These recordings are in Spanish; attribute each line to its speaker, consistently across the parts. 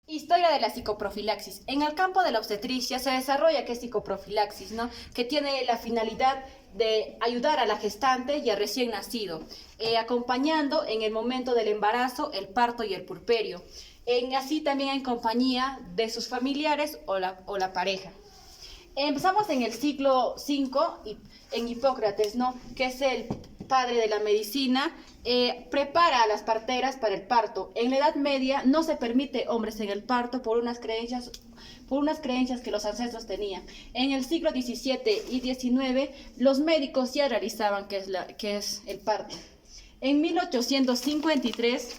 Speaker 1: Historia de la psicoprofilaxis. En el campo de la obstetricia se desarrolla qué es psicoprofilaxis, ¿no? Que tiene la finalidad de ayudar a la gestante y al recién nacido, acompañando en el momento del embarazo, el parto y el puerperio. Así también en compañía de sus familiares o la pareja. Empezamos en el siglo V, en Hipócrates, ¿no? Que es el padre de la medicina, prepara a las parteras para el parto. En la Edad Media no se permite hombres en el parto por unas creencias que los ancestros tenían. En el siglo XVII y XIX los médicos ya realizaban que es el parto. En 1853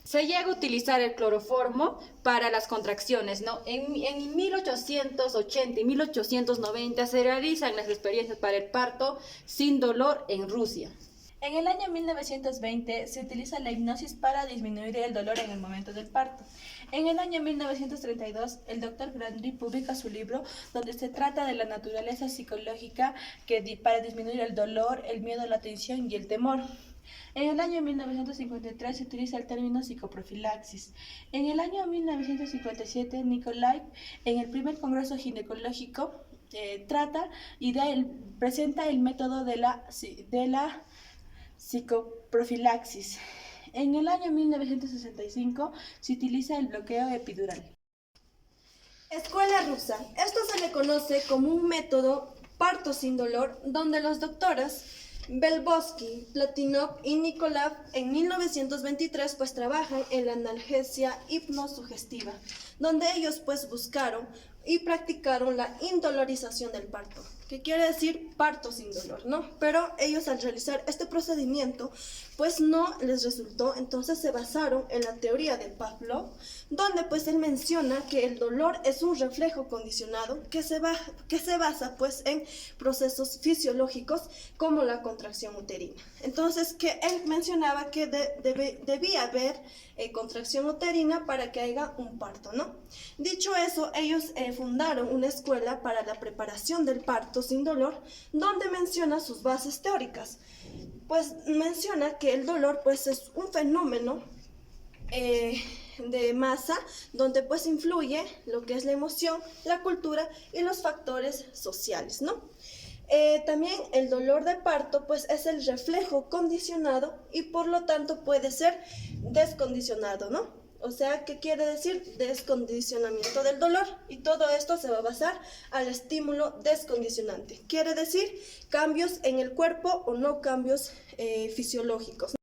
Speaker 1: se llega a utilizar el cloroformo para las contracciones, ¿no? En 1880 y 1890 se realizan las experiencias para el parto sin dolor en Rusia.
Speaker 2: En el año 1920 se utiliza la hipnosis para disminuir el dolor en el momento del parto. En el año 1932, el Dr. Grandry publica su libro donde se trata de la naturaleza psicológica para disminuir el dolor, el miedo, la tensión y el temor. En el año 1953 se utiliza el término psicoprofilaxis. En el año 1957, Nikolai, en el primer congreso ginecológico, trata y presenta el método de la psicoprofilaxis. En el año 1965 se utiliza el bloqueo epidural.
Speaker 3: Escuela rusa. Esto se le conoce como un método parto sin dolor, donde los doctores Belbosky, Platinov y Nikolov en 1923 pues trabajan en la analgesia hipnosugestiva, donde ellos pues buscaron y practicaron la indolorización del parto, que quiere decir parto sin dolor, ¿no? Pero ellos al realizar este procedimiento pues no les resultó, entonces se basaron en la teoría de Pavlov, donde pues él menciona que el dolor es un reflejo condicionado que se basa pues en procesos fisiológicos como la contracción uterina. Entonces que él mencionaba que debía haber contracción uterina para que haya un parto, ¿no? Dicho eso, ellos fundaron una escuela para la preparación del parto sin dolor, donde menciona sus bases teóricas. Pues menciona que el dolor pues es un fenómeno de masa donde pues influye lo que es la emoción, la cultura y los factores sociales, ¿no? También el dolor de parto pues es el reflejo condicionado y por lo tanto puede ser descondicionado, ¿no? O sea, ¿qué quiere decir? Descondicionamiento del dolor. Y todo esto se va a basar al estímulo descondicionante. Quiere decir cambios en el cuerpo o no cambios fisiológicos.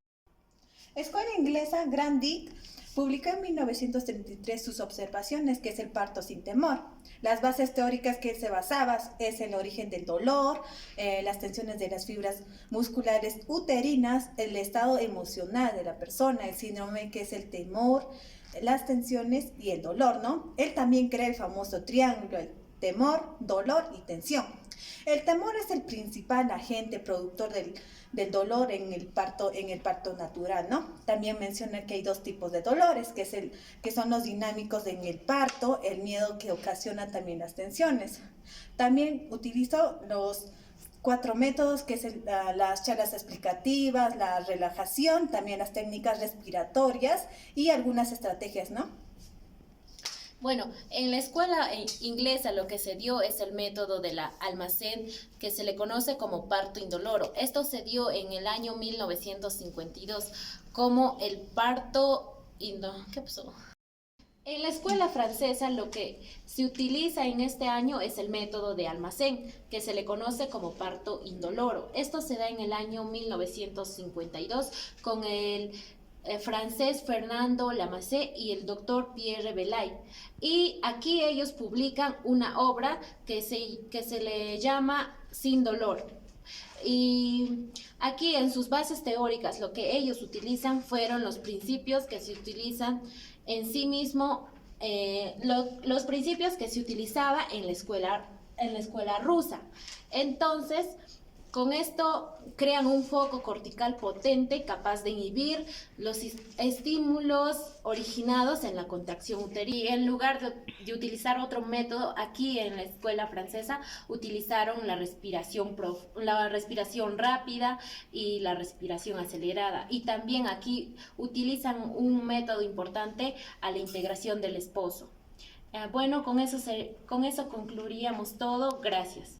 Speaker 4: Escuela inglesa Grandic publicó en 1933 sus observaciones, que es el parto sin temor. Las bases teóricas que se basaba es el origen del dolor, las tensiones de las fibras musculares uterinas, el estado emocional de la persona, el síndrome que es el temor, las tensiones y el dolor, ¿no? Él también crea el famoso triángulo, el temor, dolor y tensión. El temor es el principal agente productor del dolor en el parto natural, ¿no? También menciona que hay dos tipos de dolores, que son los dinámicos en el parto, el miedo que ocasiona también las tensiones. También utilizó los 4 métodos, que es las charlas explicativas, la relajación, también las técnicas respiratorias y algunas estrategias, ¿no?
Speaker 1: Bueno, en la escuela inglesa lo que se dio es el método de la almacén, que se le conoce como parto indoloro. Esto se dio en el año 1952 como el parto ¿Qué pasó? En la escuela francesa lo que se utiliza en este año es el método de almacén, que se le conoce como parto indoloro. Esto se da en el año 1952 con el francés Fernando Lamassée y el doctor Pierre Belay. Y aquí ellos publican una obra que se le llama Sin dolor. Y aquí en sus bases teóricas lo que ellos utilizan fueron los principios que se utilizan en sí mismo, los principios que se utilizaba en la escuela rusa. Entonces, Con esto crean un foco cortical potente capaz de inhibir los estímulos originados en la contracción uterina. Y en lugar de utilizar otro método, aquí en la escuela francesa utilizaron la respiración rápida y la respiración acelerada. Y también aquí utilizan un método importante a la integración del esposo. Bueno, con eso concluiríamos todo. Gracias.